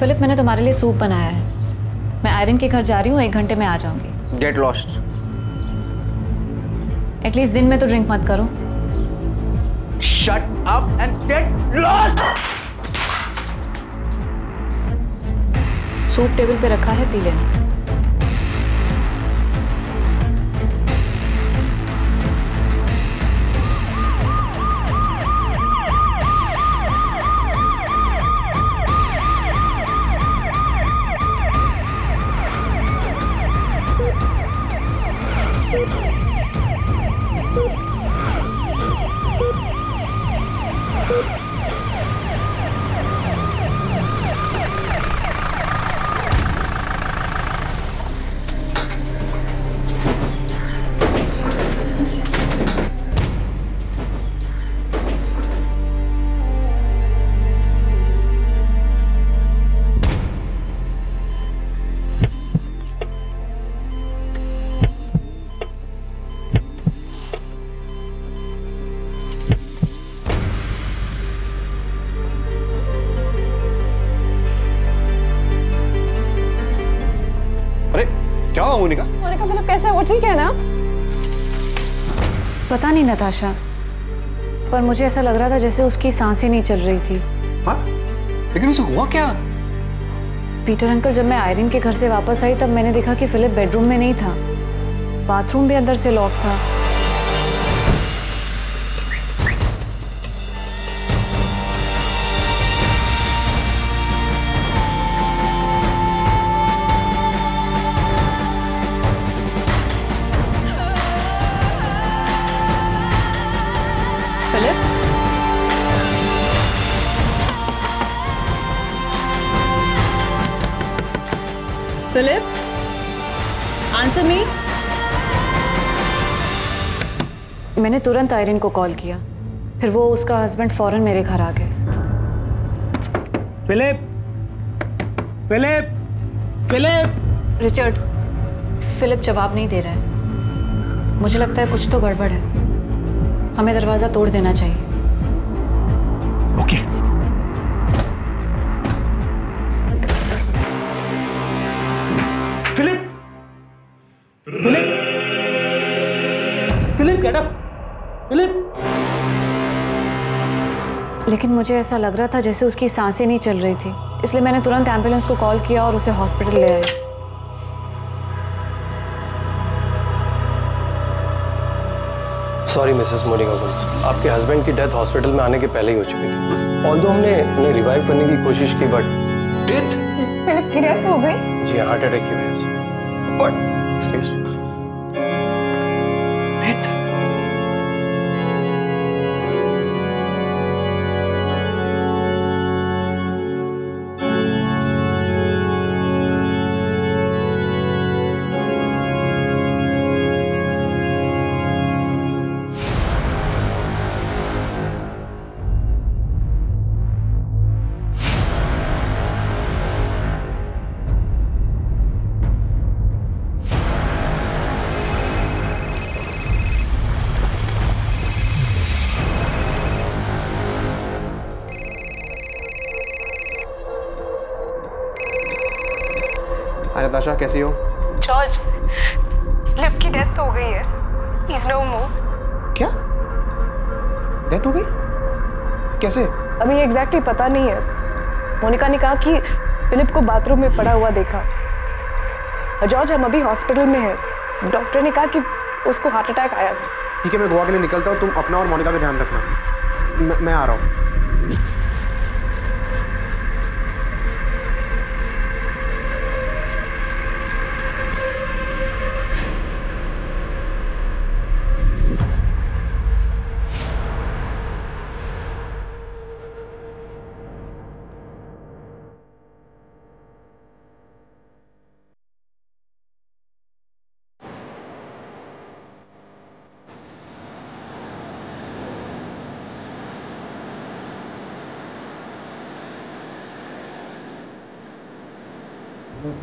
Philip, मैंने तुम्हारे लिए सूप बनाया है। मैं आयरन के घर जा रही हूँ, 1 घंटे में आ जाऊंगी। Get lost. एटलीस्ट दिन में तो ड्रिंक मत करो। Shut up and get lost. Soup table पे रखा है, पी लेना। क्या हुआ मोनिका? मोनिका, फिलिप कैसा है? वो ठीक है ना? पता नहीं नताशा, पर मुझे ऐसा लग रहा था जैसे उसकी सांसें नहीं चल रही थी। हाँ? लेकिन उसे हुआ क्या? पीटर अंकल, जब मैं आयरन के घर से वापस आई तब मैंने देखा कि फिलिप बेडरूम में नहीं था। बाथरूम भी अंदर से लॉक था। Philip, Philip, answer me. मैंने तुरंत आयरन को कॉल किया, फिर वो उसका हस्बैंड फौरन मेरे घर आ गए। Philip, Philip, Philip. Richard, Philip जवाब नहीं दे रहा है। मुझे लगता है कुछ तो गड़बड़ है। हमें दरवाजा तोड़ देना चाहिए। Okay. Philip, Philip, Philip, get up, Philip. लेकिन मुझे ऐसा लग रहा था जैसे उसकी सांसें नहीं चल रही थी, इसलिए मैंने तुरंत एम्बुलेंस को कॉल किया और उसे हॉस्पिटल ले आई। सॉरी मिसेस मोनिका गुल्स, आपके हस्बैंड की डेथ हॉस्पिटल में आने के पहले ही हो चुकी थी। ऑल्दो हमने उन्हें रिवाइव करने की कोशिश की, बट डेथ? फिलिप की डेथ हो गई? जी, हार्ट अटैक की वजह से। What? Seriously? डेथ? हाय नताशा, कैसी हो? जॉर्ज, फिलिप की डेथ हो गई है। ही इज नो मोर। क्या? डेथ हो गई? कैसे? अभी एग्जैक्टली पता नहीं है। मोनिका ने कहा कि फिलिप को बाथरूम में पड़ा हुआ देखा। जॉर्ज, हम अभी हॉस्पिटल में हैं। डॉक्टर ने कहा कि उसको हार्ट अटैक आया था। ठीक है, मैं गोवा के लिए निकलता हूँ। तुम अपना और मोनिका का ध्यान रखना। मैं आ रहा हूँ।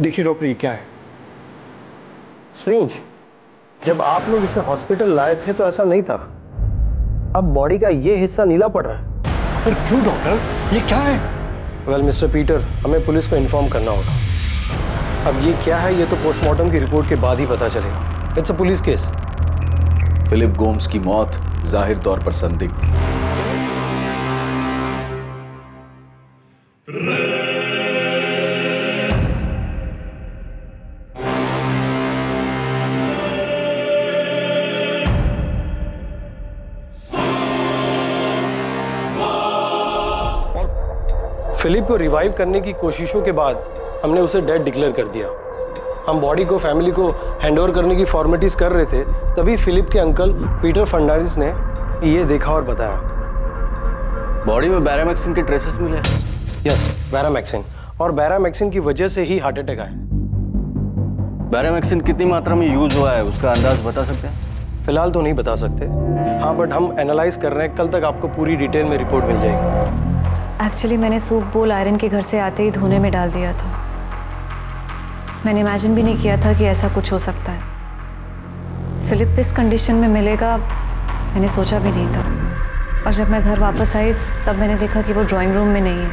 देखिए डॉक्टर, ये क्या है? स्ट्रेंज, जब आप लोग इसे हॉस्पिटल लाए थे तो ऐसा नहीं था। अब बॉडी का ये हिस्सा नीला पड़ रहा है। पर क्यों डॉक्टर? ये क्या है? वेल मिस्टर पीटर, हमें पुलिस को इन्फॉर्म करना होगा। अब ये क्या है ये तो पोस्टमार्टम की रिपोर्ट के बाद ही पता चलेगा। It's a police case. Philip Gomes की मौत जाहिर तौर पर संदिग्ध। फिलिप को रिवाइव करने की कोशिशों के बाद हमने उसे डेड डिक्लेयर कर दिया। हम बॉडी को फैमिली को हैंडओवर करने की फॉर्मेलिटीज कर रहे थे, तभी फिलिप के अंकल पीटर फर्नांडिस ने ये देखा और बताया। बॉडी में बैरामैक्सिन के ट्रेसेस मिले। यस, बैरामैक्सिन, और बैरामैक्सिन की वजह से ही हार्ट अटैक आया। बैरामैक्सिन कितनी मात्रा में यूज हुआ है उसका अंदाज बता सकते हैं? फिलहाल तो नहीं बता सकते, हाँ, बट हम एनालाइज कर रहे हैं। कल तक आपको पूरी डिटेल में रिपोर्ट मिल जाएगी। एक्चुअली मैंने सूप बोल आयरन के घर से आते ही धोने में डाल दिया था। मैंने इमेजिन भी नहीं किया था कि ऐसा कुछ हो सकता है। फिलिप इस कंडीशन में मिलेगा मैंने सोचा भी नहीं था। और जब मैं घर वापस आई तब मैंने देखा कि वो ड्राइंग रूम में नहीं है।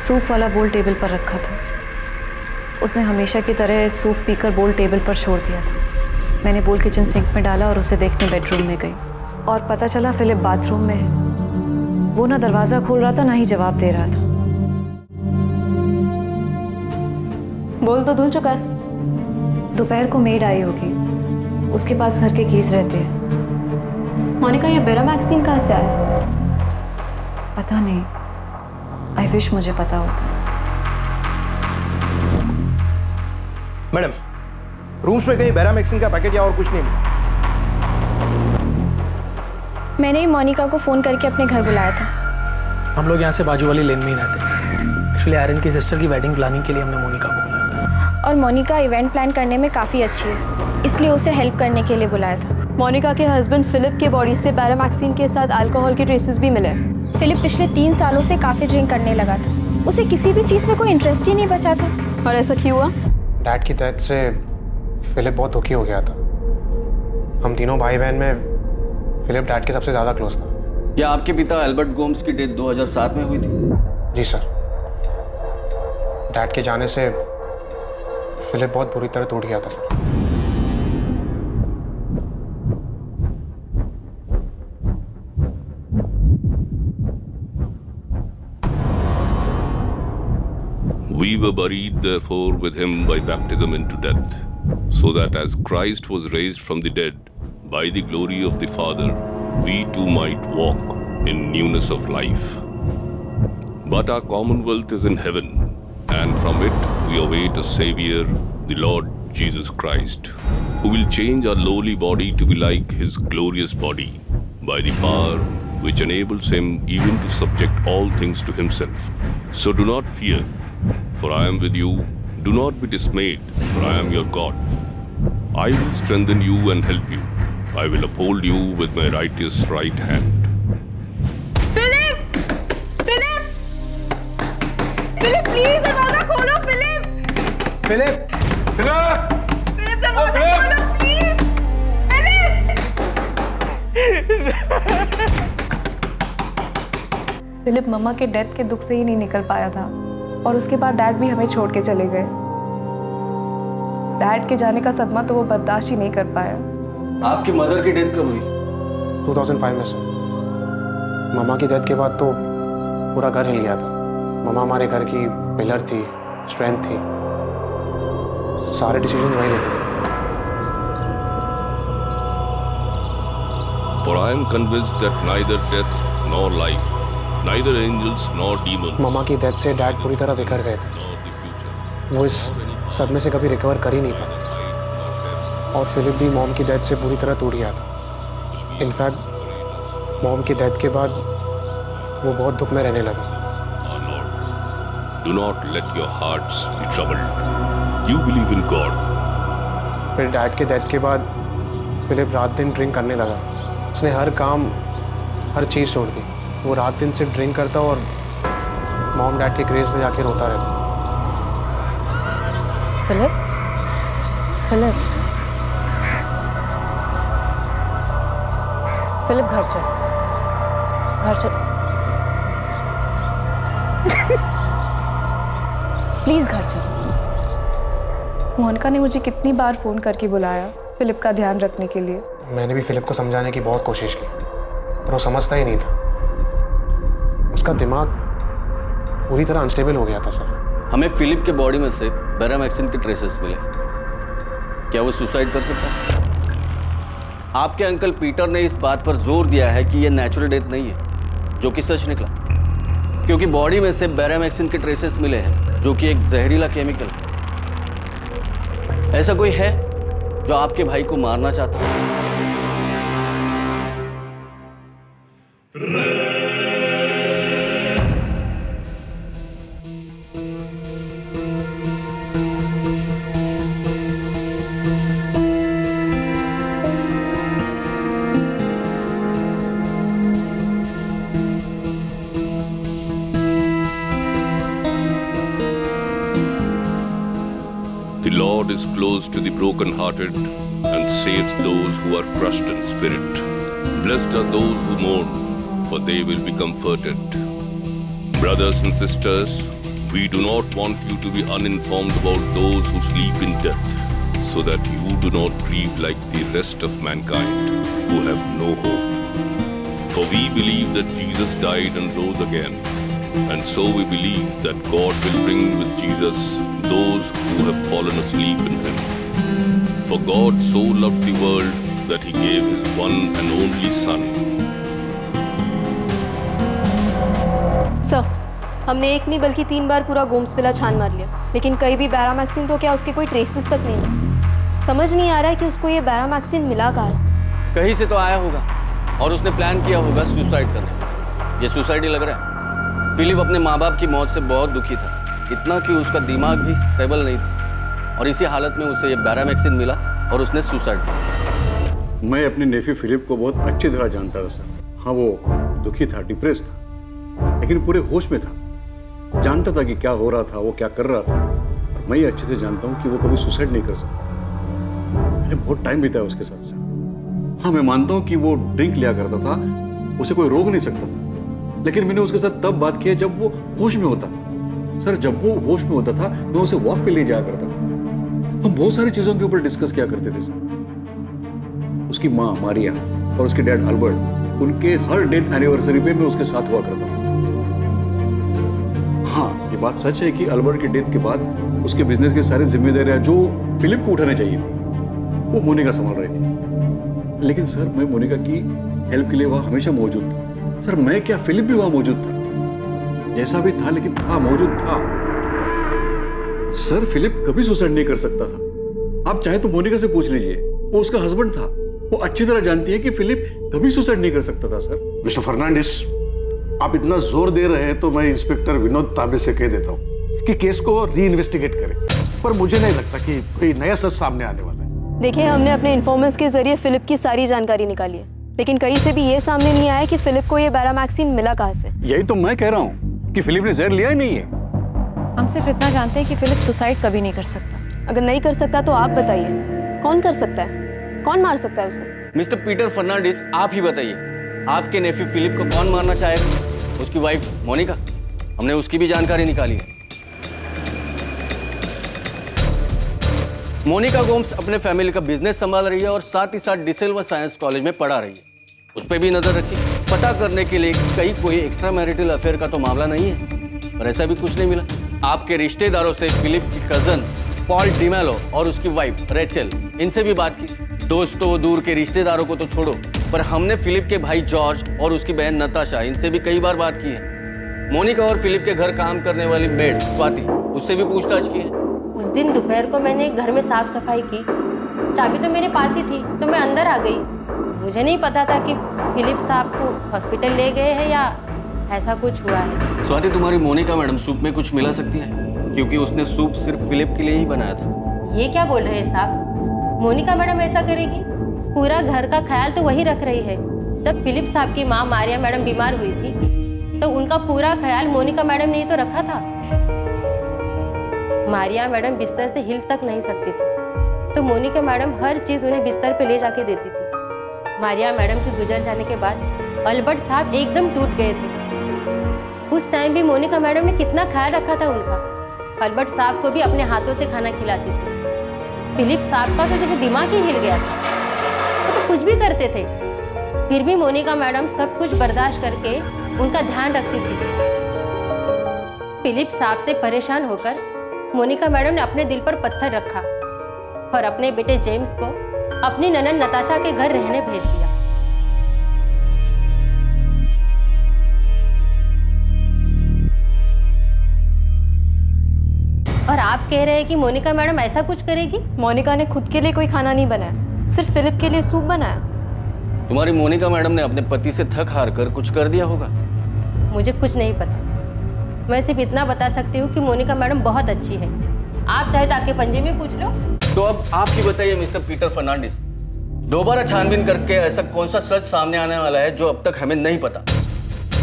सूप वाला बोल टेबल पर रखा था। उसने हमेशा की तरह सूप पीकर बोल टेबल पर छोड़ दिया था। मैंने बोल किचन सिंक में डाला और उसे देखने बेडरूम में गई और पता चला फिलिप बाथरूम में है। वो ना दरवाजा खोल रहा था ना ही जवाब दे रहा था। बोल तो धुल चुका है। दोपहर को मेड आई होगी, उसके पास घर के कीज रहते हैं। मोनिका, ये बैरामैक्सिन कहाँ से आया? पता नहीं, आई विश मुझे पता होता। मैडम, रूम्स में कहीं बैरामैक्सिन का पैकेट या और कुछ नहीं मिला। मैंने ही मोनिका को फ़ोन करके अपने घर बुलाया था। हम लोग यहाँ से बाजू वाली लेन में ही रहते हैं। एक्चुअली आयरन की सिस्टर की वेडिंग प्लानिंग के लिए हमने मोनिका को बुलाया था। और मोनिका इवेंट प्लान करने में काफ़ी अच्छी है, इसलिए उसे हेल्प करने के लिए बुलाया था। मोनिका के हस्बैंड फिलिप के बॉडी से बैरामैक्सिन के साथ अल्कोहल के ट्रेसेस भी मिले। फिलिप पिछले 3 सालों से काफ़ी ड्रिंक करने लगा था। उसे किसी भी चीज़ में कोई इंटरेस्ट ही नहीं बचा था। और ऐसा क्यों हुआ? डैड की डेथ से फिलिप बहुत दुखी हो गया था। हम तीनों भाई बहन में फिलिप डैड के सबसे ज़्यादा क्लोज था। क्या आपके पिता एल्बर्ट गोम्स की डेथ 2007 में हुई थी? जी सर। डैड के जाने से फिलिप बहुत बुरी तरह टूट गया था sir. We were buried therefore with him by baptism into death, so that as Christ was raised from the dead by the glory of the Father, we too might walk in newness of life. But our commonwealth is in heaven, and from it we await a Savior, the Lord Jesus Christ, who will change our lowly body to be like his glorious body, by the power which enables him even to subject all things to himself. So do not fear, for I am with you. Do not be dismayed, for I am your God. I will strengthen you and help you. I will uphold you with my righteous right hand. Philip! Philip! Philip, please दरवाजा खोलो। Philip! Philip! Philip, दरवाजा खोलो please. Philip मम्मा के death के दुख से ही नहीं निकल पाया था और उसके बाद डैड भी हमें छोड़ के चले गए। डैड के जाने का सदमा तो वो बर्दाश्त ही नहीं कर पाया। आपकी मदर की डेथ कब हुई? 2005 में सर। मम्मा की डेथ के बाद तो पूरा घर हिल गया था। मम्मा हमारे घर की पिलर थी, स्ट्रेंथ थी, सारे डिसीजन वही लेते थे। For I am convinced that neither death nor life, neither angels nor demons, मम्मा की डेथ से डैड पूरी तरह बिखर गए थे। nor the future, वो इस सदमे से कभी रिकवर कर ही नहीं पाए और फिलिप भी मॉम की डेथ से पूरी तरह टूट गया था। इनफैक्ट मॉम की डेथ के बाद वो बहुत दुख में रहने लगा। our Lord, do not let your hearts be troubled. You believe in God. फिर डैड के डेथ के बाद फिलिप रात दिन ड्रिंक करने लगा। उसने हर काम, हर चीज़ छोड़ दी। वो रात दिन सिर्फ ड्रिंक करता और मॉम डैड के क्रेज में जाके रोता रहता। फिलिप, फिलिप, फिलिप घर चल, घर चल। प्लीज घर चलो। मोनिका ने मुझे कितनी बार फोन करके बुलाया फिलिप का ध्यान रखने के लिए। मैंने भी फिलिप को समझाने की बहुत कोशिश की, पर वो समझता ही नहीं था। उसका दिमाग पूरी तरह अनस्टेबल हो गया था सर। हमें फिलिप के बॉडी में से बैरामैक्सिन के ट्रेसेस मिले। क्या वो सुसाइड कर सकता है? आपके अंकल पीटर ने इस बात पर जोर दिया है कि यह नेचुरल डेथ नहीं है, जो कि सच निकला, क्योंकि बॉडी में से बैरामैक्सिन के ट्रेसेस मिले हैं, जो कि एक जहरीला केमिकल है। ऐसा कोई है जो आपके भाई को मारना चाहता है? The Lord is close to the broken-hearted and saves those who are crushed in spirit. Blessed are those who mourn, for they will be comforted. Brothers and sisters, we do not want you to be uninformed about those who sleep in death, so that you do not grieve like the rest of mankind who have no hope. For we believe that Jesus died and rose again, and so we believe that God will bring with Jesus those who have fallen asleep in him. For God so loved the world that he gave his one and only Son. Sir, हमने एक नहीं बल्कि 3 बार पूरा Gomes villa छान मार लिया, लेकिन कहीं भी बैरामैक्सिन तो क्या उसके कोई ट्रेसेस तक नहीं है। समझ नहीं आ रहा है कि उसको ये बैरामैक्सिन मिला कहाँ से। कहीं से तो आया होगा और उसने प्लान किया होगा सुसाइड करने का। ये सुसाइड ही लग रहा है। फिलिप अपने माँ बाप की मौत से बहुत दुखी था, इतना कि उसका दिमाग भी स्टेबल नहीं था, और इसी हालत में उसे ये बैरामैक्सिन मिला और उसने सुसाइड किया। मैं अपने नेफ्यू फिलिप को बहुत अच्छी तरह जानता था सर। हाँ, वो दुखी था, डिप्रेस था, लेकिन पूरे होश में था। जानता था कि क्या हो रहा था, वो क्या कर रहा था। और मैं ये अच्छे से जानता हूँ कि वो कभी सुसाइड नहीं कर सकता। मैंने बहुत टाइम बिताया उसके साथ सर। हाँ, मैं मानता हूँ कि वो ड्रिंक लिया करता था, उसे कोई रोक नहीं सकता था, लेकिन मैंने उसके साथ तब बात की जब वो होश में होता था। सर, जब वो होश में होता था मैं उसे वॉक पे ले जाया करता था। हम बहुत सारी चीजों के ऊपर डिस्कस किया करते थे सर। उसकी माँ मारिया और उसके डैड अल्बर्ट, उनके हर डेथ एनिवर्सरी पे मैं उसके साथ हुआ करता था। हाँ, ये बात सच है कि अल्बर्ट की डेथ के बाद उसके बिजनेस की सारी जिम्मेदारियां जो फिलिप को उठानी चाहिए थी, वो मोनिका संभाल रही थी। लेकिन सर, मैं मोनिका की हेल्प के लिए वहां हमेशा मौजूद था। सर, मैं क्या, फिलिप भी वहां मौजूद था, जैसा भी था, लेकिन था, मौजूद था। सर, फिलिप कभी सुसाइड नहीं कर सकता था। आप चाहे तो मोनिका से पूछ लीजिए, वो उसका हस्बैंड था। वो अच्छी तरह जानती है कि फिलिप कभी सुसाइड नहीं कर सकता था सर। मिस्टर फर्नांडिस, आप इतना जोर दे रहे हैं तो मैं इंस्पेक्टर विनोद तांबे से कह देता हूँ कि केस को री इन्वेस्टिगेट करें, पर मुझे नहीं लगता कि कोई नया सच सामने आने वाला है। देखिए, हमने अपने इन्फॉर्मर्स के जरिए फिलिप की सारी जानकारी निकाली है, लेकिन कहीं से भी ये सामने नहीं आया कि फिलिप को ये बैरामैक्सिन मिला कहाँ से। यही तो मैं कह रहा हूँ कि फिलिप ने जहर लिया ही नहीं है। हम सिर्फ इतना जानते हैं कि फिलिप सुसाइड कभी नहीं कर सकता। अगर नहीं कर सकता तो आप बताइए, कौन कर सकता है? कौन मार सकता है उसे? मिस्टर पीटर फर्नांडिस, आप ही बताइए, आपके नेफ्यू फिलिप को कौन मारना चाहेगा? उसकी वाइफ मोनिका, हमने उसकी भी जानकारी निकाली है। मोनिका गोम्स अपने फैमिली का बिजनेस संभाल रही है और साथ ही साथ डिसेल्वा साइंस कॉलेज में पढ़ा रही है। उस पर भी नजर रखी, पता करने के लिए कहीं कोई एक्स्ट्रा मैरिटल अफेयर का तो मामला नहीं है, पर ऐसा भी कुछ नहीं मिला। आपके रिश्तेदारों से फिलिप की कजन पॉल डिमेलो और उसकी वाइफ रेचल, इनसे भी बात की। दोस्तों, दूर के रिश्तेदारों को तो छोड़ो, पर हमने फिलिप के भाई जॉर्ज और उसकी बहन नताशा, इनसे भी कई बार बात की है। मोनिका और फिलिप के घर काम करने वाली मेड स्वाति, उससे भी पूछताछ की है। उस दिन दोपहर को मैंने घर में साफ सफाई की, चाबी तो मेरे पास ही थी, तो मैं अंदर आ गई। मुझे नहीं पता था कि फिलिप साहब को हॉस्पिटल ले गए हैं या ऐसा कुछ हुआ है। स्वाति, तुम्हारी मोनिका मैडम सूप में कुछ मिला सकती है, क्योंकि उसने सूप सिर्फ फिलिप के लिए ही बनाया था। ये क्या बोल रहे हैं साहब? मोनिका मैडम ऐसा करेगी? पूरा घर का ख्याल तो वही रख रही है। जब फिलिप साहब की माँ मारिया मैडम बीमार हुई थी तो उनका पूरा ख्याल मोनिका मैडम ने ही तो रखा था। मारिया मैडम बिस्तर से हिल तक नहीं सकती थी, तो मोनिका मैडम हर चीज़ उन्हें बिस्तर पे ले जाके देती थी। मारिया मैडम के गुजर जाने के बाद अल्बर्ट साहब एकदम टूट गए थे। उस टाइम भी मोनिका मैडम ने कितना ख्याल रखा था उनका। अल्बर्ट साहब को भी अपने हाथों से खाना खिलाती थी। फिलिप साहब का तो जैसे दिमाग ही हिल गया था, वो तो कुछ भी करते थे, फिर भी मोनिका मैडम सब कुछ बर्दाश्त करके उनका ध्यान रखती थी। फिलिप साहब से परेशान होकर मोनिका मैडम ने अपने दिल पर पत्थर रखा और अपने बेटे जेम्स को अपनी ननद नताशा के घर रहने भेज दिया। और आप कह रहे हैं कि मोनिका मैडम ऐसा कुछ करेगी? मोनिका ने खुद के लिए कोई खाना नहीं बनाया, सिर्फ फिलिप के लिए सूप बनाया। तुम्हारी मोनिका मैडम ने अपने पति से थक हार कर कुछ कर दिया होगा। मुझे कुछ नहीं पता, मैं सिर्फ इतना बता सकती हूँ कि मोनिका मैडम बहुत अच्छी है। आप चाहे तो आके पंजे में पूछ लो। तो अब आप ही बताइए मिस्टर पीटर फर्नांडिस, दोबारा छानबीन करके ऐसा कौन सा सच सामने आने वाला है जो अब तक हमें नहीं पता?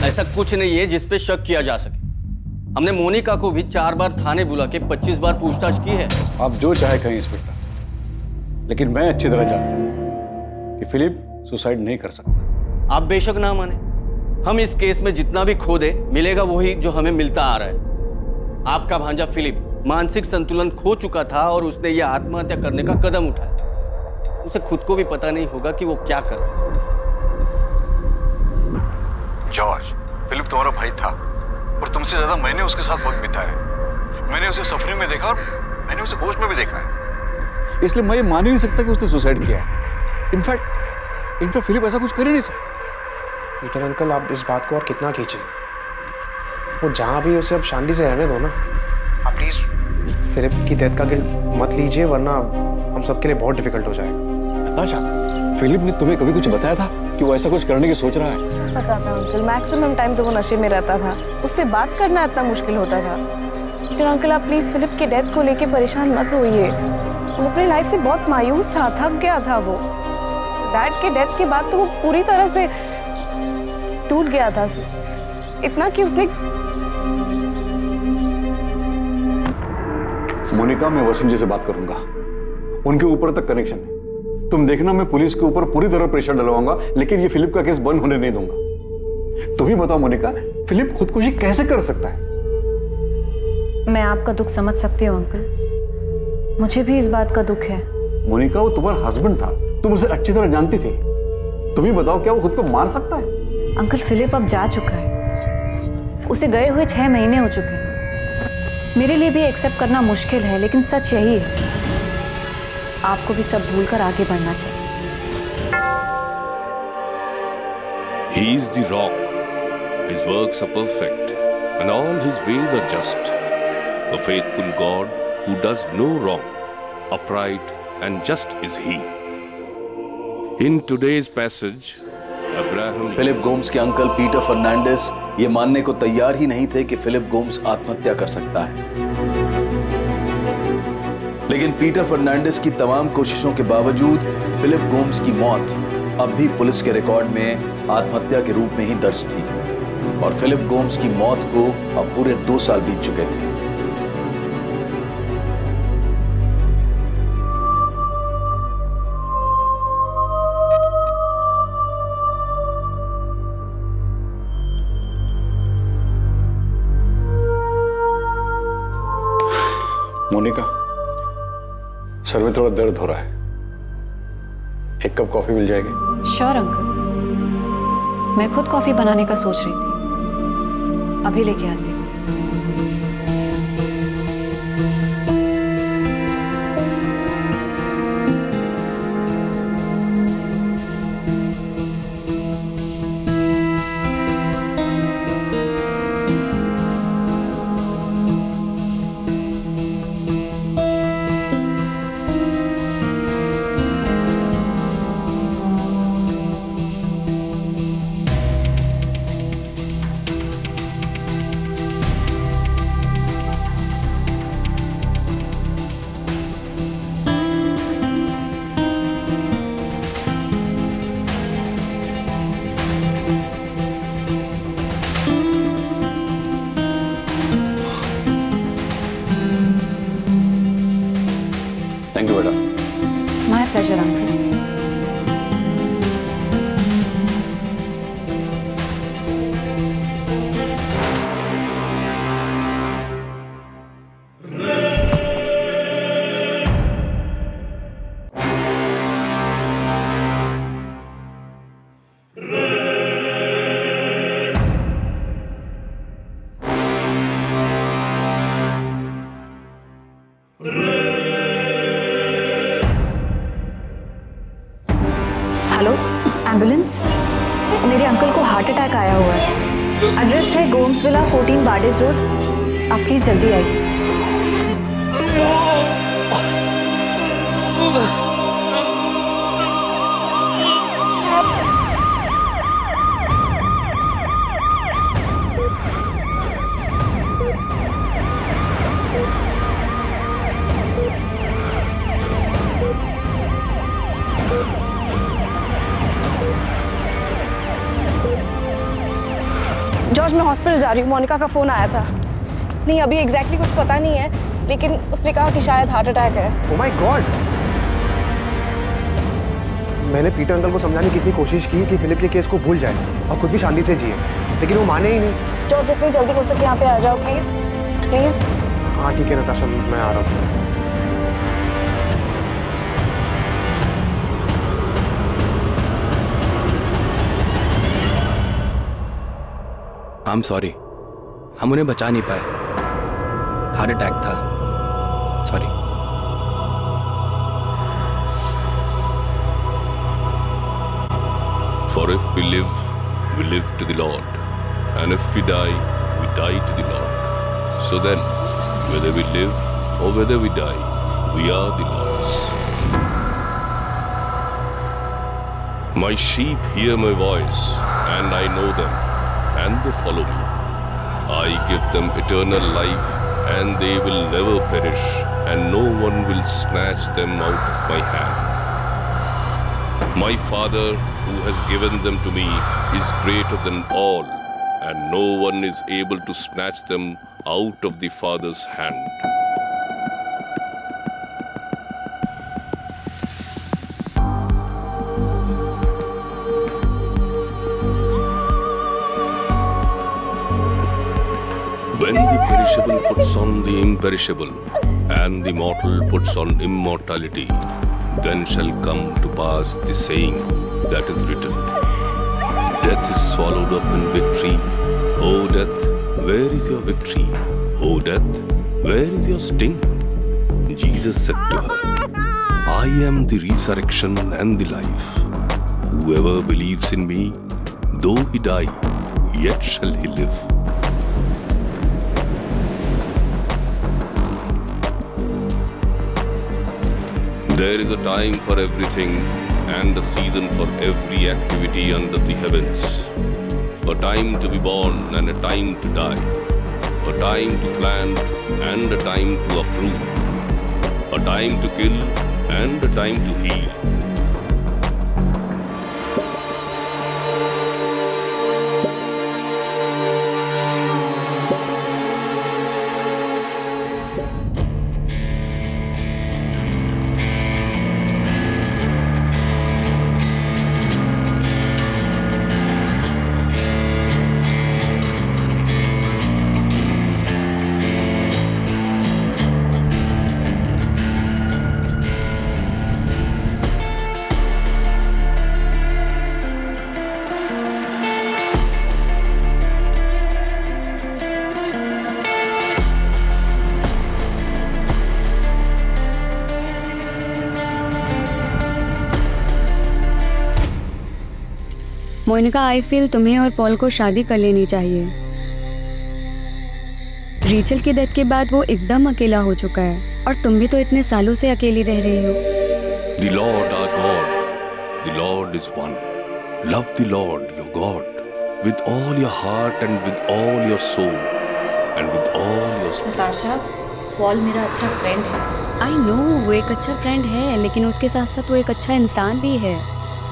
ऐसा कुछ नहीं है जिस पे शक किया जा सके। हमने मोनिका को भी 4 बार थाने बुला के 25 बार पूछताछ की है। आप जो चाहे कहें इंस्पेक्टर, लेकिन मैं अच्छी तरह जानता हूं कि फिलिप सुसाइड नहीं कर सकता। आप बेशक ना माने, हम इस केस में जितना भी खो दे मिलेगा वही जो हमें मिलता आ रहा है। आपका भांजा फिलिप मानसिक संतुलन खो चुका था और उसने यह आत्महत्या करने का कदम उठाया। उसे खुद को भी पता नहीं होगा कि वो क्या कर रहा है। जॉर्ज, फिलिप तुम्हारा भाई था और तुमसे ज्यादा मैंने उसके साथ वक्त बिताया। मैंने उसे सफरिंग में देखा और मैंने उसे होश में भी देखा है, इसलिए मैं ये मान ही नहीं सकता कि उसने सुसाइड किया है। इनफैक्ट फिलिप ऐसा कुछ कर ही नहीं सकता। पीटर अंकल, आप इस बात को और कितना खींचे? वो जहां भी उसे अब शांति से रहने दो ना। आप प्लीज फिलिप की डेथ का गिल्ट मत लीजिए, वरना हम सबके लिए बहुत डिफिकल्ट हो जाएगा। नताशा, फिलिप ने तुम्हें कभी कुछ बताया था कि वो ऐसा कुछ करने की सोच रहा है? पता था अंकल, मैक्सिमम टाइम तो वो नशे में रहता था, उससे बात करना इतना मुश्किल होता था। लेकिन अंकल आप प्लीज फिलिप के डेथ को लेके परेशान मत होइए। वो अपनी लाइफ से बहुत मायूस था, थक गया था वो। डैड के डेथ के बाद तो वो पूरी तरह से टूट गया था, इतना कि उसने। मोनिका, मैं वसीम जी से बात करूंगा, उनके ऊपर तक कनेक्शन है। तुम देखना, मैं पुलिस के ऊपर पूरी तरह प्रेशर डलवाऊंगा, लेकिन ये फिलिप का केस बंद होने नहीं दूंगा। तुम ही बताओ मोनिका, फिलिप खुदकुशी कैसे कर सकता है? मैं आपका दुख समझ सकती हूँ अंकल, मुझे भी इस बात का दुख है। मोनिका, वो तुम्हारा हस्बैंड था, तुम उसे अच्छी तरह जानती थी। तुम ही बताओ, क्या वो खुद को मार सकता है? अंकल, फिलिप अब जा चुका है, उसे गए हुए 6 महीने हो चुके हैं। मेरे लिए भी एक्सेप्ट करना मुश्किल है, लेकिन सच यही है। आपको भी सब भूलकर आगे बढ़ना चाहिए। He is the rock. His works are perfect, and all his ways are just. The faithful God who does no wrong, upright and just is he. In today's passage, Abraham Philip Gomes के uncle Peter Fernandes ये मानने को तैयार ही नहीं थे कि Philip Gomes आत्महत्या कर सकता है। लेकिन पीटर फर्नांडिस की तमाम कोशिशों के बावजूद फिलिप गोम्स की मौत अब भी पुलिस के रिकॉर्ड में आत्महत्या के रूप में ही दर्ज थी और फिलिप गोम्स की मौत को अब पूरे 2 साल बीत चुके थे। मोनिका, सर में थोड़ा दर्द हो रहा है, 1 कप कॉफी मिल जाएगी? श्योर अंकल, मैं खुद कॉफी बनाने का सोच रही थी, अभी लेके आती हूँ। थैंक यू बेटा। My pleasure uncle. गोम्स, मेरे अंकल को हार्ट अटैक आया हुआ है। एड्रेस है गोम्स विला 14 बार्डेज रोड। आप प्लीज जल्दी आइए। जॉर्ज, मैं हॉस्पिटल जा रही हूँ। मोनिका का फोन आया था। नहीं, अभी एग्जैक्टली कुछ पता नहीं है, लेकिन उसने कहा कि शायद हार्ट अटैक है। Oh my God! मैंने पीटर अंकल को समझाने की इतनी कोशिश की कि फिलिप के केस को भूल जाए और खुद भी शांति से जिए, लेकिन वो माने ही नहीं। जॉर्ज, जितनी जल्दी हो सके यहाँ पे आ जाओ प्लीज प्लीज। हाँ ठीक है नताशा, मैं आ रहा हूँ। I'm sorry, हम उन्हें बचा नहीं पाए। हार्ट अटैक था। Sorry. For if we live to the Lord, and if we die to the Lord. So then, whether we live or whether we die, we are the Lord's. My sheep hear my voice, and I know them, and they follow me. I give them eternal life, and they will never perish, and no one will snatch them out of my hand. My Father, who has given them to me, is greater than all, and no one is able to snatch them out of the Father's hand. When the perishable puts on the imperishable, and the mortal puts on immortality, then shall come to pass the saying that is written, Death is swallowed up in victory. O death, where is your victory? O death, where is your sting? Jesus said to her, I am the resurrection and the life. Whoever believes in me, though he die, yet shall he live. There is a time for everything and a season for every activity under the heavens. A time to be born and a time to die. A time to plant and a time to uproot. A time to kill and a time to heal. Monica, I feel तुम्हें और Paul को शादी कर लेनी चाहिए। रीचल की death के बाद वो एकदम अकेला हो चुका है और तुम भी तो इतने सालों से अकेली रह रही हो। The Lord our God, the Lord is one. Love the Lord your God with all your heart and with all your soul and with all your spirit. Natasha, Paul मेरा अच्छा फ्रेंड है। आई नो वो एक अच्छा friend है, लेकिन उसके साथ साथ वो एक अच्छा इंसान भी है।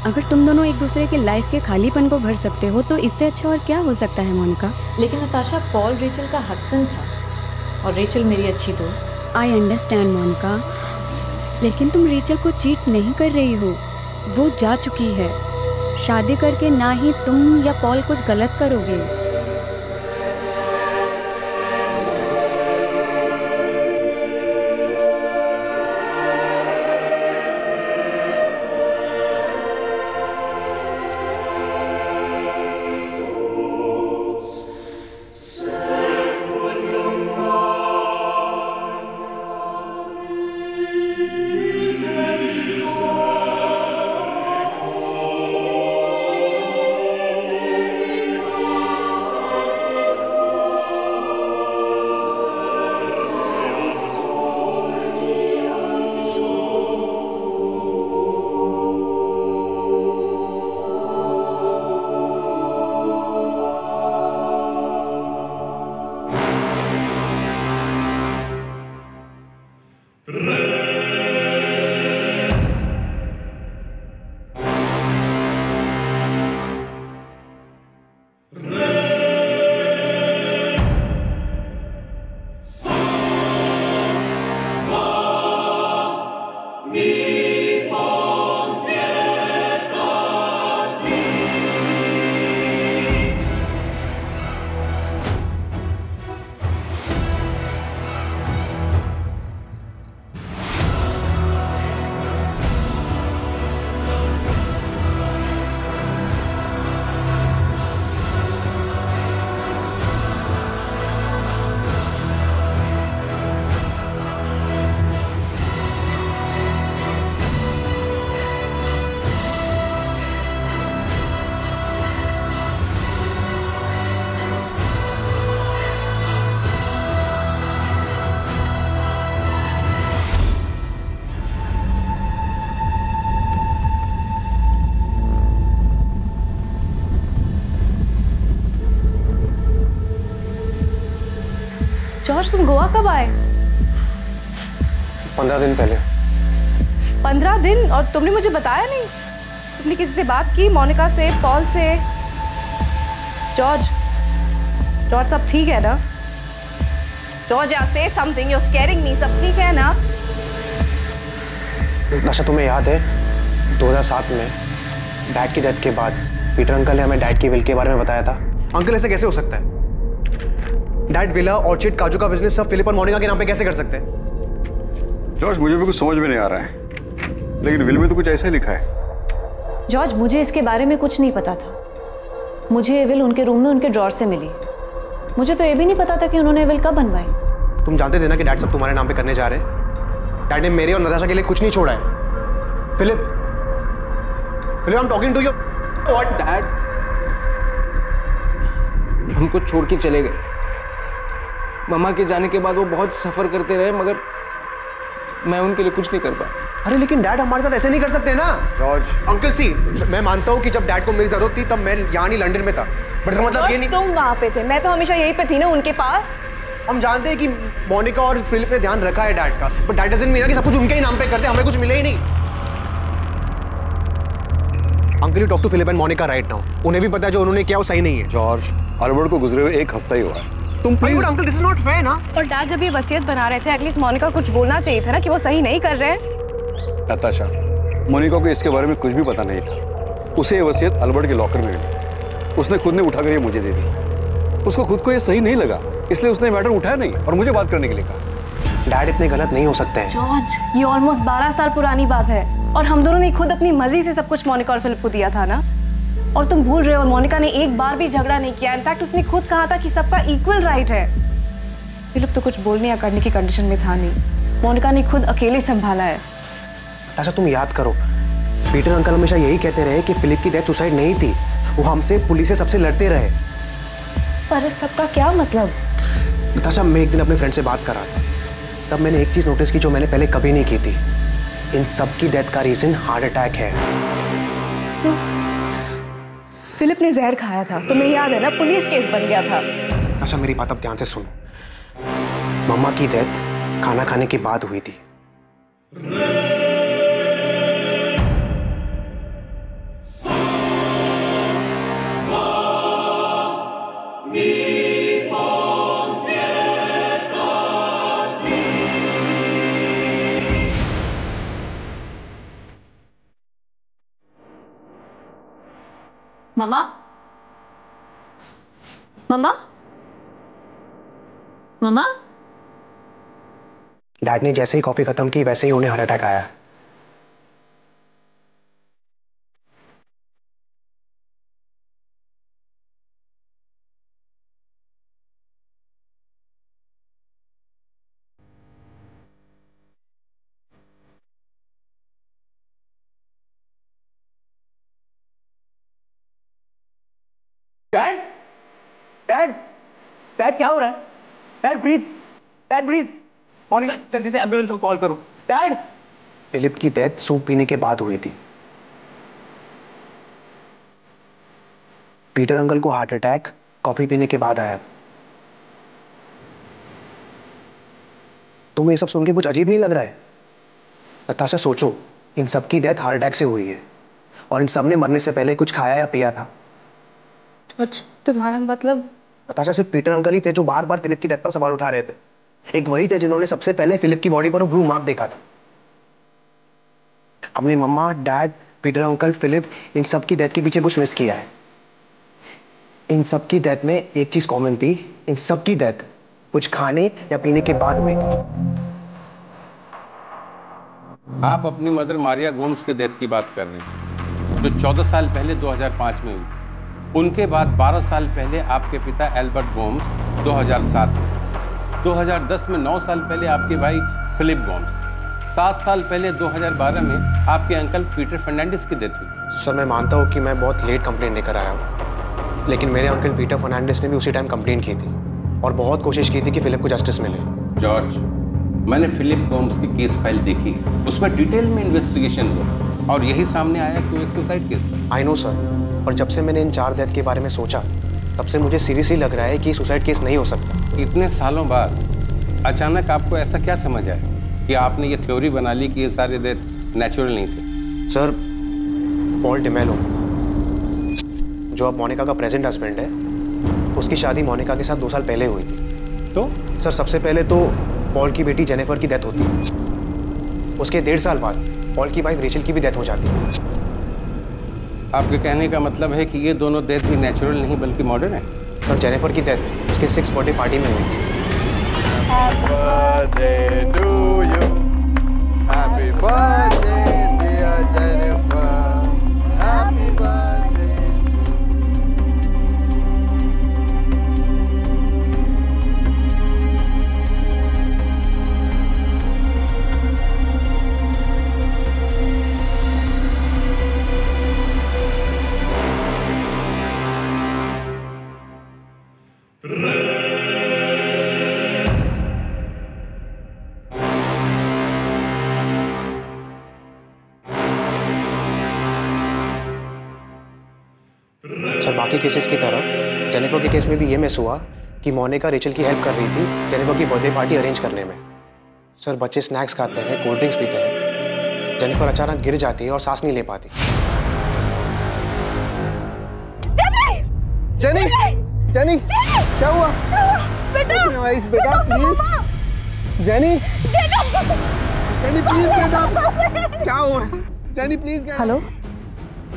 अगर तुम दोनों एक दूसरे के लाइफ के खालीपन को भर सकते हो तो इससे अच्छा और क्या हो सकता है मोनिका। लेकिन नताशा, पॉल रेचल का हस्बैंड था और रेचल मेरी अच्छी दोस्त। आई अंडरस्टैंड मोनिका, लेकिन तुम रेचल को चीट नहीं कर रही हो। वो जा चुकी है। शादी करके ना ही तुम या पॉल कुछ गलत करोगे। जॉर्ज, तुम गोवा कब आए? 15 दिन पहले। 15 दिन? और तुमने मुझे बताया नहीं? तुमने किसी से बात की? मोनिका से, पॉल से? जॉर्ज, जॉर्ज सब ठीक है ना? जॉर्ज, या say something, you are scaring me. सब ठीक है ना? नशा, तुम्हें याद है 2007 में डैड की डेथ के बाद पीटर अंकल ने हमें डैड की विल के बारे में बताया था? अंकल, ऐसे कैसे हो सकता है? डैड विला, ऑर्चिड, काजू का बिजनेस सब फिलिप और मोनिका के नाम पे कैसे कर सकते हैं? जॉर्ज, मुझे भी कुछ समझ में नहीं आ रहा है, लेकिन विल में तो कुछ ऐसा ही लिखा है। जॉर्ज, मुझे इसके बारे में कुछ नहीं पता था। मुझे ये विल उनके रूम में उनके ड्रॉर से मिली। मुझे तो ये भी नहीं पता था कि उन्होंने विल कब बनवाई। तुम जानते थे ना कि डैड सब तुम्हारे नाम पे करने जा रहे हैं। डैड ने मेरे और नताशा के लिए कुछ नहीं छोड़ा है। Philip, I am talking to you. What? Dad हमको छोड़ के चले गए। मम्मा के जाने के बाद वो बहुत सफर करते रहे, मगर मैं उनके लिए कुछ नहीं कर पाया। अरे लेकिन डैड हमारे साथ ऐसे नहीं कर सकते ना। जॉर्ज, अंकल सी, मैं मानता हूँ कि जब डैड को मेरी जरूरत थी तब मैं यहाँ नहीं लंदन में था, बट इसका मतलब ये नहीं। तुम वहाँ पे थे, मैं तो हमेशा यहीं पे थी ना उनके पास। हम जानते हैं कि मोनिका और फिलिप ने ध्यान रखा है डैड का, बट डैड डजंट मीन कि सब कुछ उनके ही नाम पे करते, हमें कुछ मिले ही नहीं। Uncle, you talk to Philip and Monica right now. उन्हें भी पता है जो उन्होंने किया वो सही नहीं है। जॉर्ज, अल्बर्ट को गुजरे हुए 1 हफ्ता ही हुआ है। तुम please. Uncle, this is not fair ना। और डैड जब ये वसीयत बना रहे थे, एटलीस्ट मोनिका कुछ बोलना चाहिए था ना कि वो सही नहीं कर रहे हैं। नताशा, मोनिका को इसके बारे में कुछ भी पता नहीं था। उसे ये वसीयत अल्बर्ट के लॉकर में मिली। उसने खुद ने उठाकर ये मुझे दे दी। उसको खुद को ये सही नहीं लगा, इसलिए उसने मैटर उठाया नहीं और मुझे बात करने के लिए कहा। डैड इतने गलत नहीं हो सकते हैं। जॉर्ज, ये ऑलमोस्ट 12 साल पुरानी बात है और हम दोनों ने खुद अपनी मर्जी से सब कुछ मोनिका और फिलिप को दिया था ना। और तुम भूल रहे हो, मोनिका ने एक बार भी झगड़ा नहीं किया। इनफैक्ट उसने खुद कहा था कि सबका इक्वल राइट है। फिलिप तो कुछ बोलने या करने की कंडीशन में था नहीं। मोनिका ने खुद अकेले संभाला है। अच्छा, तुम याद करो, पीटर अंकल हमेशा यही कहते रहे कि फिलिप की डेथ सुसाइड नहीं थी। वो हमसे, पुलिस से, सबसे लड़ते रहे। पर सबका क्या मतलब? नताशा, मैं एक दिन अपने फ्रेंड से बात कर रहा था, तब मैंने एक चीज नोटिस की जो मैंने पहले कभी नहीं की थी। इन सब की डेथ का रीजन हार्ट अटैक है। फिलिप ने जहर खाया था, तुम्हें याद है ना? पुलिस केस बन गया था। अच्छा, मेरी बात अब ध्यान से सुनो। मम्मा की डेथ खाना खाने के बाद हुई थी। मम्मा, मम्मा, मम्मा। डैड ने जैसे ही कॉफी खत्म की वैसे ही उन्हें हार्ट अटैक आया। डैड, डैड, डैड क्या हो रहा है? Dad breathe, dad breathe. Monica, जल्दी से एम्बुलेंस को कॉल करो। डैड। फिलिप की डेथ सूप पीने के बाद हुई थी। पीटर अंकल को हार्ट अटैक कॉफी पीने के बाद आया। तुम्हें ये सब सुन के कुछ अजीब नहीं लग रहा है? नताशा सोचो, इन सबकी डेथ हार्ट अटैक से हुई है और इन सब ने मरने से पहले कुछ खाया या पिया था। तुम्हारा मतलब? नताशा सिर्फ पीटर अंकल ही थे जो बार बार फिलिप की डेथ पर सवाल उठा रहे थे। एक वही थे जिन्होंने सबसे पहले फिलिप की बॉडी पर ब्लू मार्क देखा था। अपनी मम्मा, डैड, पीटर अंकल, फिलिप, इन सब की डेथ के पीछे कुछ मिस किया है। इन सब की डेथ में एक चीज कॉमन थी, इन सब की डेथ कुछ खाने या पीने के बाद हुई थी। आप अपनी मदर मारिया गोम्स के डेथ की बात कर रहे हैं, जो 14 साल पहले 2005 में हुई। उनके बाद 12 साल पहले आपके पिता एल्बर्ट गोम्स 2007 में, 2010 में 9 साल पहले आपके भाई फिलिप गोम्स, 7 साल पहले 2012 में आपके अंकल पीटर फर्नांडिस की डेथ हुई। सर मैं मानता हूँ कि मैं बहुत लेट कंप्लेंट लेकर आया हूँ, लेकिन मेरे अंकल पीटर फर्नांडिस ने भी उसी टाइम कंप्लेंट की थी और बहुत कोशिश की थी कि फिलिप को जस्टिस मिले। जॉर्ज, मैंने फिलिप गोम्स की केस फाइल देखी है, उसमें डिटेल में इन्वेस्टिगेशन हुआ और यही सामने आया कि वो एक सुसाइड केस था। आई नो सर, पर जब से मैंने इन 4 डेथ के बारे में सोचा तब से मुझे सीरियसली लग रहा है कि सुसाइड केस नहीं हो सकता। इतने सालों बाद अचानक आपको ऐसा क्या समझ आया कि आपने ये थ्योरी बना ली कि ये सारे डेथ नेचुरल नहीं थे? सर, पॉल डिमेलो जो अब मोनिका का प्रेजेंट हस्बैंड है, उसकी शादी मोनिका के साथ 2 साल पहले हुई थी। तो सर सबसे पहले तो पॉल की बेटी जेनिफर की डेथ होती है, उसके 1.5 साल बाद पॉल की वाइफ रेचल की भी डेथ हो जाती है। आपके कहने का मतलब है कि ये दोनों डेथ भी नेचुरल नहीं बल्कि मॉडर्न है? सर जेनिफर की डेथ उसके 6th बर्थडे पार्टी में हुई थी। Happy birthday to you. Happy birthday, dear Jennifer. Happy birthday. Sir बाकी केसेस की तरह जेनिफर के केस में भी ये मिस हुआ कि मोनिका रेचल की हेल्प कर रही थी जेनिफर की बर्थडे पार्टी अरेंज करने में। सर बच्चे स्नैक्स खाते हैं, कोल्ड ड्रिंक्स पीते हैं, जेनिफर अचानक गिर जाती है और सांस नहीं ले पाती। जेनी, जेनी, क्या हुआ? बेटा, बेटा प्लीज, जेनी, जेनी प्लीज बेटा, क्या हुआ? Jenny please. Hello,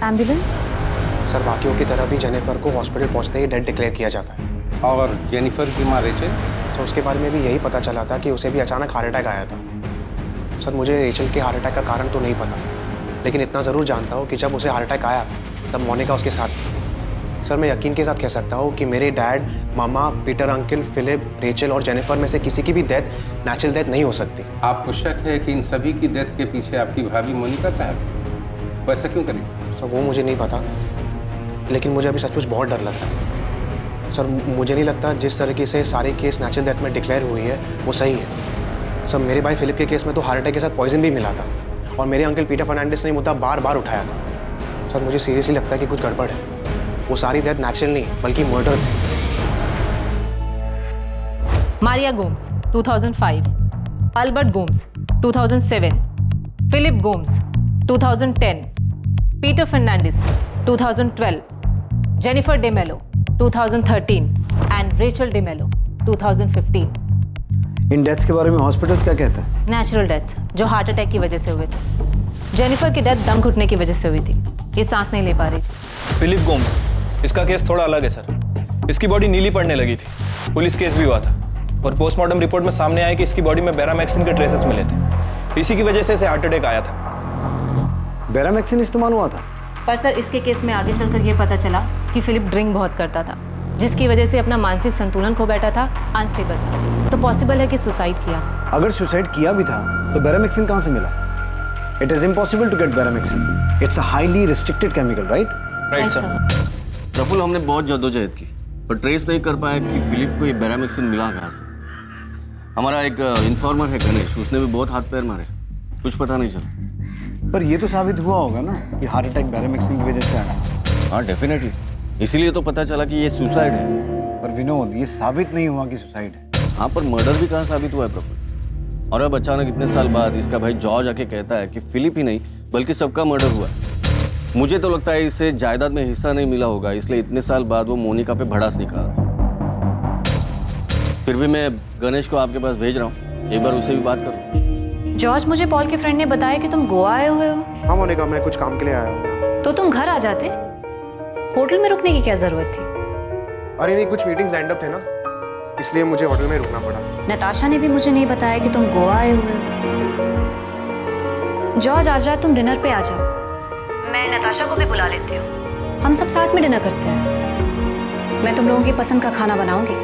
ambulance? Sir बाकियों की तरह भी जेनिफर को हॉस्पिटल पहुंचते ही डेड डिक्लेयर किया जाता है। और जेनिफर की माँ रेचल? सर उसके बारे में भी यही पता चला था कि उसे भी अचानक हार्ट अटैक आया था। सर मुझे रेचल के हार्ट अटैक का कारण तो नहीं पता, लेकिन इतना ज़रूर जानता हूँ कि जब उसे हार्ट अटैक आया तब मोनिका उसके साथ थी। सर मैं यकीन के साथ कह सकता हूँ कि मेरे डैड, मामा, पीटर अंकल, फिलिप, रेचल और जेनिफर में से किसी की भी डेथ नेचुरल डेथ नहीं हो सकती। आपको शक है कि इन सभी की डेथ के पीछे आपकी भाभी मोनिका का है? वैसा क्यों करें? सर वो मुझे नहीं पता, लेकिन मुझे अभी सचमुच बहुत डर लगता है। सर मुझे नहीं लगता जिस तरीके से सारे केस नेचुरल डेथ में डिक्लेयर हुई है वो सही है। सर मेरे भाई फिलिप के केस में तो हार्ट अटैक के साथ पॉइजन भी मिला था और मेरे अंकल पीटर फर्नांडिस ने मुद्दा बार बार उठाया था। सर मुझे सीरियसली लगता है कि कुछ गड़बड़ है। वो सारी डेथ नेचुरल नहीं बल्कि मर्डर थी। Maria Gomes 2005, Albert Gomes 2007, Philip Gomes 2010, Peter Fernandes 2012, Jennifer DeMello 2013 and Rachel DeMello 2015। इन डेथ्स के बारे में हॉस्पिटल्स क्या कहते हैं? नेचुरल डेथ्स जो हार्ट अटैक की वजह से हुए थे। जेनिफर की डेथ दम घुटने की वजह से हुई थी, ये सांस नहीं ले पा रही थी। फिलिप गोम्स, इसका केस थोड़ा अलग है सर। इसकी बॉडी नीली पड़ने लगी थी, पुलिस केस भी हुआ था और पोस्टमार्टम रिपोर्ट में सामने आया कि इसकी बॉडी में बेरामैक्सिन के ट्रेसेस मिले थे। इसी की वजह से इसे हार्ट अटैक आया था। बेरामैक्सिन इस्तेमाल हुआ था? पर सर इसके केस में आगे चलकर ये पता चला कि फिलिप ड्रिंक बहुत करता था, जिसकी वजह से अपना मानसिक संतुलन खो बैठा था, अनस्टेबल था। तो पॉसिबल है कि सुसाइड किया। अगर सुसाइड किया भी था तो बेरामैक्सिन कहाँ से मिला? It is impossible to get Beramaxin. It's a highly restricted chemical, right? Right sir. Praful, हमने बहुत जद्दोजहद की पर ट्रेस नहीं कर पाया कि फिलिप को ये बेरामैक्सिन मिला कहाँ से। हमारा एक इन्फॉर्मर है गणेश, उसने भी बहुत हाथ पैर मारे, कुछ पता नहीं चला। पर ये तो साबित हुआ होगा ना कि हार्ट अटैक बेरामैक्सिन की वजह से आया। हाँ डेफिनेटली, इसीलिए तो पता चला कि ये सुसाइड है। पर विनोद, ये साबित नहीं हुआ कि सुसाइड है। हाँ पर मर्डर भी कहाँ साबित हुआ है प्रफुल्ल? और अब अचानक इतने साल बाद इसका भाई जॉर्ज आके कहता है कि फिलिप ही नहीं बल्कि सबका मर्डर हुआ। मुझे तो लगता है इसे जायदाद में हिस्सा नहीं मिला होगा, इसलिए इतने साल बाद वो मोनिका पे भड़ास निकाला। फिर भी मैं गणेश को आपके पास भेज रहा हूँ, एक बार उसे भी बात करो। जॉर्ज, मुझे पॉल के फ्रेंड ने बताया कि तुम गोवा आए हुए हो। हाँ मोनिका, मैं कुछ काम के लिए आया हूँ। तो तुम घर आ जाते, होटल में रुकने की क्या जरूरत थी? अरे नहीं, कुछ मीटिंग्स लाइंड अप थे ना, इसलिए मुझे होटल में रुकना पड़ा। नताशा ने भी मुझे नहीं बताया कि तुम गोवा आए हुए हो। जॉर्ज, आज रात तुम डिनर पे आ जाओ, मैं नताशा को भी बुला लेती हूँ, हम सब साथ में डिनर करते हैं। मैं तुम लोगों की पसंद का खाना बनाऊंगी।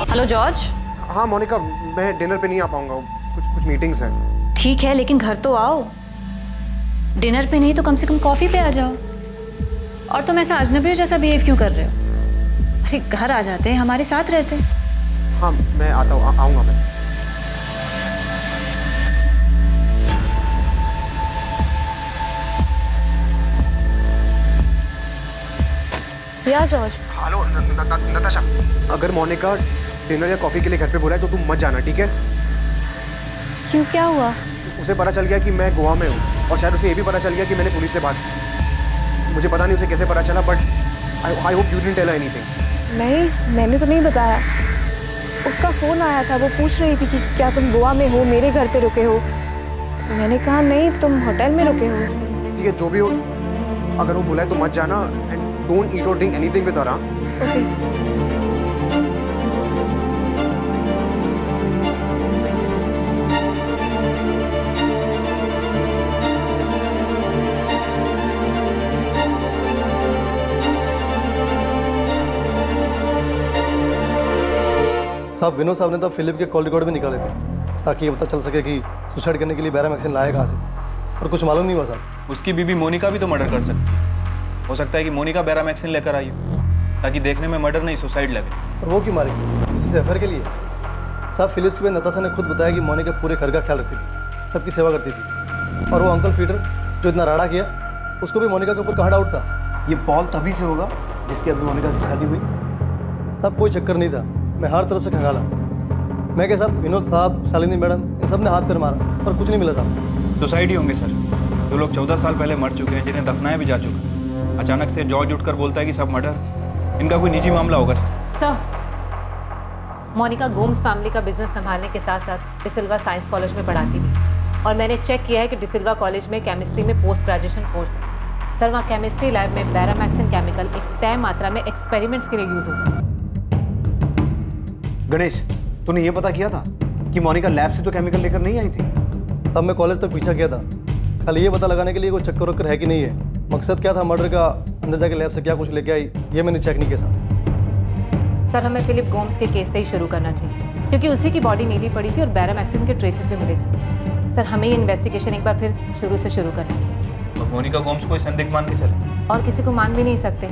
Hello George. हाँ मोनिका, मैं डिनर पे नहीं आ पाऊंगा, कुछ मीटिंग्स हैं। ठीक है, लेकिन घर तो आओ। डिनर पे नहीं तो कम से कम कॉफी पे आ जाओ। और तुम ऐसा अजनबी जैसा बिहेव क्यों कर रहे हो? अरे घर आ जाते, हमारे साथ रहते। हाँ मैं आता हूँ, आऊँगा मैं। या जॉर्ज। हेलो नताशा, अगर मोनिका डिनर या कॉफी के लिए घर पे बुलाए तो तुम मत जाना, ठीक है? क्यों, क्या हुआ? उसे पता चल गया कि मैं गोवा में हूँ, और शायद उसे ये भी पता चल गया कि मैंने पुलिस से बात की। मुझे पता नहीं उसे कैसे पता चला, but I hope you didn't tell her anything. नहीं, मैंने तो नहीं बताया। उसका फ़ोन आया था, वो पूछ रही थी कि क्या तुम गोवा में हो, मेरे घर पे रुके हो। मैंने कहा नहीं, तुम होटल में रुके हो। ठीक है, जो भी हो, अगर वो बुलाए तो मत जाना, एंड डोंट ईट और drink anything with her. Okay. साहब, विनोद साहब ने तो फिलिप के कॉल रिकॉर्ड भी निकाले थे ताकि ये पता चल सके कि सुसाइड करने के लिए बैरामैक्सिन लाया कहाँ से, और कुछ मालूम नहीं हुआ साहब। उसकी बीबी मोनिका भी तो मर्डर कर सकती है। हो सकता है कि मोनिका बैरामैक्सिन लेकर आई हो ताकि देखने में मर्डर नहीं सुसाइड लगे। और वो क्यों मारेगी? किसी से अफेयर के लिए? साहब, फिलिप्स की नताशा ने खुद बताया कि मोनिका पूरे घर का ख्याल रखती थी, सबकी सेवा करती थी। और वो अंकल पीटर जो इतना राड़ा किया, उसको भी मोनिका के ऊपर कहाँ डाउट था? ये पॉल तभी से होगा जिसकी अभी मोनिका से शादी हुई। साहब, कोई चक्कर नहीं था, मैं हर तरफ से खंगाला। मैं क्या साहब, विनोद साहब, शालिनी मैडम, इन सब ने हाथ पैर मारा पर कुछ नहीं मिला साहब। सुसाइड ही होंगे सर। जो लोग 14 साल पहले मर चुके हैं, जिन्हें दफनाया भी जा चुका। अचानक से जॉर्ज उठकर बोलता है कि सब मर्डर, इनका कोई निजी मामला होगा सर। मोनिका गोम्स फैमिली का बिजनेस संभालने के साथ साथ डिसिल्वा साइंस कॉलेज में पढ़ाती थी, और मैंने चेक किया है कि डिसिल्वा कॉलेज में केमिस्ट्री में पोस्ट ग्रेजुएशन कोर्स है। सर, वहाँ केमिस्ट्री लैब में बैरामैक्सिन केमिकल एक तय मात्रा में एक्सपेरिमेंट्स के लिए यूज होता है। गणेश, तूने ये पता किया था कि मोनिका लैब से तो केमिकल लेकर नहीं आई थी? साहब, मैं कॉलेज तक पीछा किया था, खाली ये पता लगाने के लिए कोई चक्कर वक्कर है कि नहीं है। मकसद क्या था मर्डर का, अंदर जाके लैब से क्या कुछ लेके आई, ये मैंने चेक नहीं किया साहब। सर, हमें फिलिप गोम्स के केस से ही शुरू करना चाहिए, क्योंकि उसी की बॉडी नीली पड़ी थी और बैरामैक्सिन के ट्रेसेस भी मिले थे। सर, हमें ये इन्वेस्टिगेशन एक बार फिर शुरू से शुरू करना चाहिए। तो मोनिका गोम्स को संदिग्ध मान के चले? और किसी को मान भी नहीं सकते,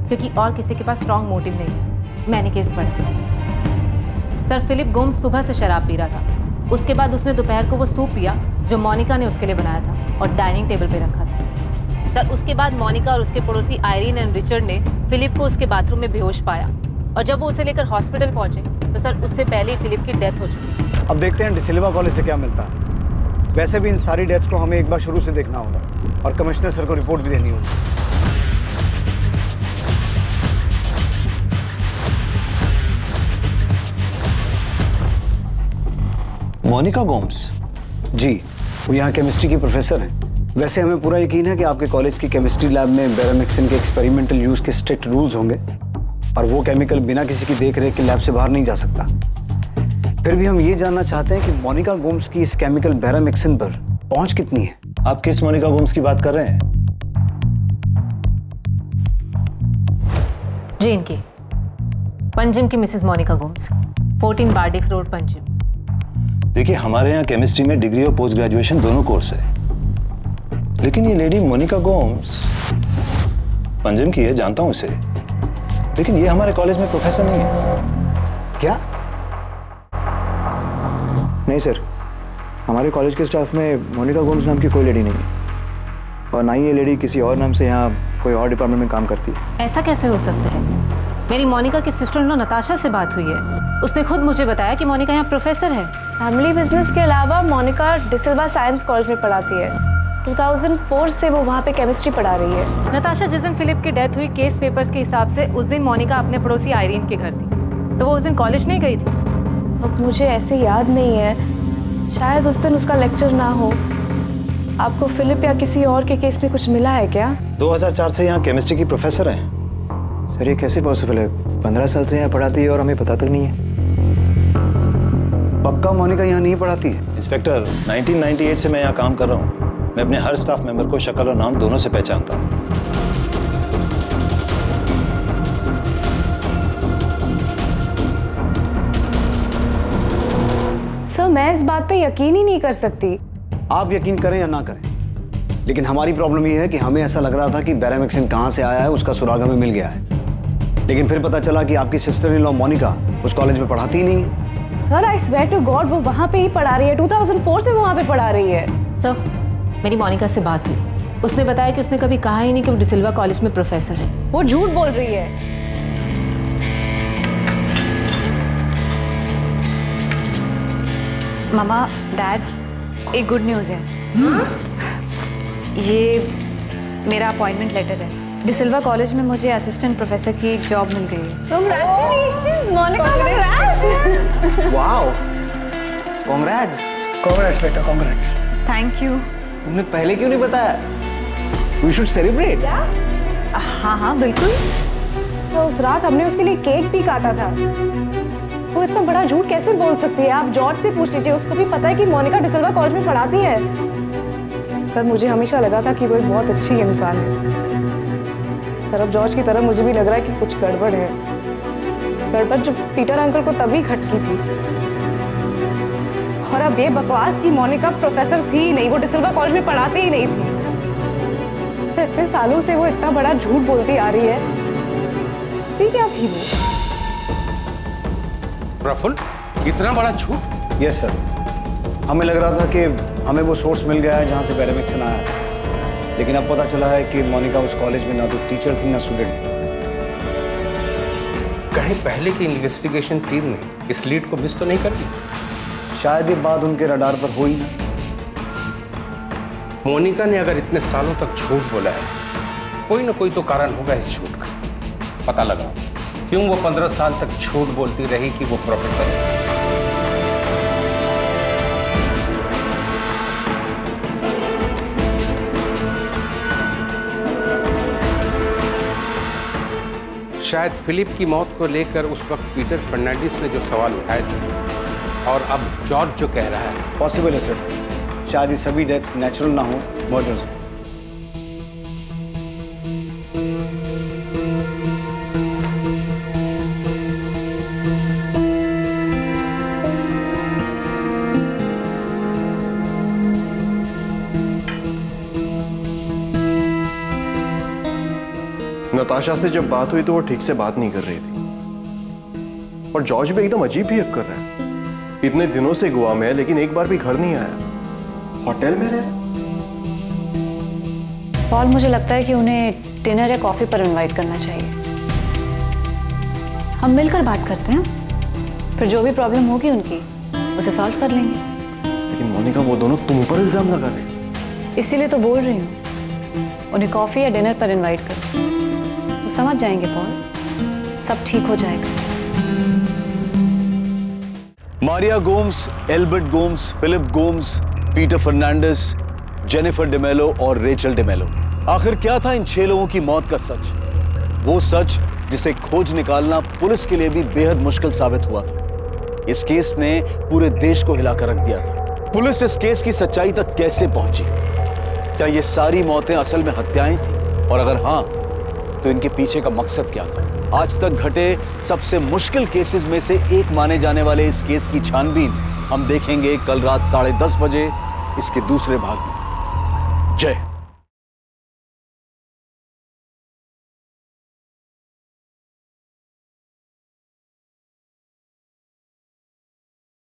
क्योंकि और किसी के पास स्ट्रॉन्ग मोटिव नहीं है। मैंने केस पढ़ा। सर, फिलिप गोम्स सुबह से शराब पी रहा था, उसके बाद उसने दोपहर को वो सूप पिया जो मोनिका ने उसके लिए बनाया था और डाइनिंग टेबल पे रखा था। सर, उसके बाद मोनिका और उसके पड़ोसी आयरीन एंड रिचर्ड ने फिलिप को उसके बाथरूम में बेहोश पाया, और जब वो उसे लेकर हॉस्पिटल पहुंचे तो सर उससे पहले ही फिलिप की डेथ हो चुकी थी। अब देखते हैं डिसिल्वा कॉलेज से क्या मिलता है। वैसे भी इन सारी डेथ्स को हमें एक बार शुरू से देखना होगा और कमिश्नर सर को रिपोर्ट भी देनी होगी। मोनिका गोम्स? जी, वो यहाँ केमिस्ट्री की प्रोफेसर हैं। वैसे हमें पूरा यकीन है कि आपके कॉलेज की केमिस्ट्री लैब में बैरामैक्सिन के एक्सपेरिमेंटल यूज के स्ट्रिक्ट रूल्स होंगे, और वो केमिकल बिना किसी की देखरेख के लैब से बाहर नहीं जा सकता। फिर भी हम ये जानना चाहते हैं कि मोनिका गोम्स की इस केमिकल बैरामैक्सिन पर पहुंच कितनी है। आप किस मोनिका गोम्स की बात कर रहे हैं? जी, इनकी पंजिम की मिसेस मोनिका गोम्स, 14 बार्डिक्स रोड, पंजिम। देखिए, हमारे यहाँ केमिस्ट्री में डिग्री और पोस्ट ग्रेजुएशन दोनों कोर्स है, लेकिन ये लेडी मोनिका गोम्स पंजिम की है, जानता हूं इसे, लेकिन ये हमारे कॉलेज में प्रोफेसर नहीं है। क्या? नहीं सर, हमारे कॉलेज के स्टाफ में मोनिका गोम्स नाम की कोई लेडी नहीं है, और ना ही ये लेडी किसी और नाम से यहाँ कोई और डिपार्टमेंट में काम करती है। ऐसा कैसे हो सकता है? मेरी मोनिका की सिस्टर इन लॉ नताशा से बात हुई है, उसने खुद मुझे बताया कि मोनिका यहाँ प्रोफेसर है। फैमिली बिजनेस के अलावा मोनिका डिसिल्वा साइंस कॉलेज में पढ़ाती है। 2004 से वो वहाँ पे केमिस्ट्री पढ़ा रही है। नताशा, जिस दिन फिलिप की डेथ हुई, केस पेपर्स के हिसाब से उस दिन मोनिका अपने पड़ोसी आयरीन के घर थी, तो वो उस दिन कॉलेज नहीं गई थी? अब मुझे ऐसे याद नहीं है, शायद उस दिन उसका लेक्चर ना हो। आपको फिलिप या किसी और के केस में कुछ मिला है क्या? 2004 से यहाँ केमिस्ट्री की प्रोफेसर हैं। सर ये कैसे पॉसिबल है? 15 साल से यहाँ पढ़ाती है और हमें पता तक नहीं है। पक्का मोनिका यहाँ नहीं पढ़ाती है? इंस्पेक्टर, 1998 से मैं यहाँ काम कर रहा हूँ। मैं अपने हर स्टाफ मेंबर को शक्ल और नाम दोनों से पहचानता हूँ। सर मैं इस बात पे यकीन ही नहीं कर सकती। आप यकीन करें या ना करें, लेकिन हमारी प्रॉब्लम ये है कि हमें ऐसा लग रहा था कि बैरामेक्सिन कहाँ से आया है, उसका सुराग हमें मिल गया है, लेकिन फिर पता चला कि आपकी सिस्टर इन लॉ मोनिका उस कॉलेज में पढ़ाती ही नहीं है। Sir I swear to God, वो वहाँ पे ही पढ़ा रही है। 2004 से वो वहाँ पे पढ़ा रही है। सर मेरी मोनिका से बात हुई, उसने बताया कि उसने कभी कहा ही नहीं कि वो डिसिल्वा कॉलेज में प्रोफेसर है। वो झूठ बोल रही है। मामा, डैड, एक गुड न्यूज़ है। ये मेरा अपॉइंटमेंट लेटर है। डिसिल्वा कॉलेज में मुझे असिस्टेंट प्रोफेसर की जॉब मिल गई है। Congratulations, Monica, congrats! Wow, congrats. Congrats बेटा, कांग्रेट्स। Thank you. तुमने पहले क्यों नहीं बताया? We should celebrate. हाँ हाँ बिल्कुल। तो उस रात हमने उसके लिए केक भी काटा था। वो इतना बड़ा झूठ कैसे बोल सकती है? आप जॉर्ज से पूछ लीजिए, उसको भी पता है कि मोनिका डिसिल्वा कॉलेज में पढ़ाती है। सर मुझे हमेशा लगा था कि वो एक बहुत अच्छी इंसान है, पर अब जॉर्ज की तरह मुझे भी लग रहा है कि कुछ गड़बड़ है। गड़बड़ जो पीटर अंकल को तभी खटकी थी, और अब ये बकवास की मोनिका प्रोफेसर थी ही नहीं, वो डिसिल्वा कॉलेज में पढ़ाती ही नहीं थी। इतने सालों से वो इतना बड़ा झूठ बोलती आ रही है, सकती क्या थी वो? प्रफुल्ल, इतना बड़ा झूठ? यस सर, हमें लग रहा था कि हमें वो सोर्स मिल गया है जहाँ से बैरामेक्सिन आया है, लेकिन अब पता चला है कि मोनिका उस कॉलेज में ना तो टीचर थी ना स्टूडेंट थी। कहीं पहले की इन्वेस्टिगेशन टीम ने इस लीड को मिस तो नहीं कर दी? शायद ये बात उनके रडार पर हुई ना। मोनिका ने अगर इतने सालों तक झूठ बोला है, कोई ना कोई तो कारण होगा इस झूठ का। पता लगा क्यों वो 15 साल तक झूठ बोलती रही कि वो प्रोफेसर है। शायद फिलिप की मौत को लेकर उस वक्त पीटर फर्नांडिस ने जो सवाल उठाए थे, और अब जॉर्ज जो कह रहा है, पॉसिबल है सर। शायद ये सभी डेथ्स नेचुरल ना हो, मर्डर्स हो। नताशा से जब बात हुई तो वो ठीक से बात नहीं कर रही थी, और जॉर्ज भी एकदम अजीब बिहेव कर रहा है। इतने दिनों से गोवा में है, लेकिन एक बार भी घर नहीं आया, होटल में रह। पॉल, मुझे लगता है कि उन्हें डिनर या कॉफी पर इनवाइट करना चाहिए। हम मिलकर बात करते हैं, फिर जो भी प्रॉब्लम होगी उनकी उसे सॉल्व कर लेंगे। लेकिन मोनिका, वो दोनों तुम पर इल्जाम लगा रहे। इसीलिए तो बोल रही हूँ, उन्हें कॉफी या डिनर पर इनवाइट करो, तो समझ जाएंगे पॉल, सब ठीक हो जाएगा। Maria Gomes, Albert Gomes, Philip Gomes, Peter Fernandes, Jennifer DeMello और रेचल डेमेलो। आखिर क्या था इन 6 लोगों की मौत का सच? वो सच जिसे खोज निकालना पुलिस के लिए भी बेहद मुश्किल साबित हुआ था। इस केस ने पूरे देश को हिलाकर रख दिया था। पुलिस इस केस की सच्चाई तक कैसे पहुंची? क्या ये सारी मौतें असल में हत्याएं थी? और अगर हाँ, तो इनके पीछे का मकसद क्या था? आज तक घटे सबसे मुश्किल केसेस में से एक माने जाने वाले इस केस की छानबीन हम देखेंगे कल रात 10:30 बजे इसके दूसरे भाग में। जय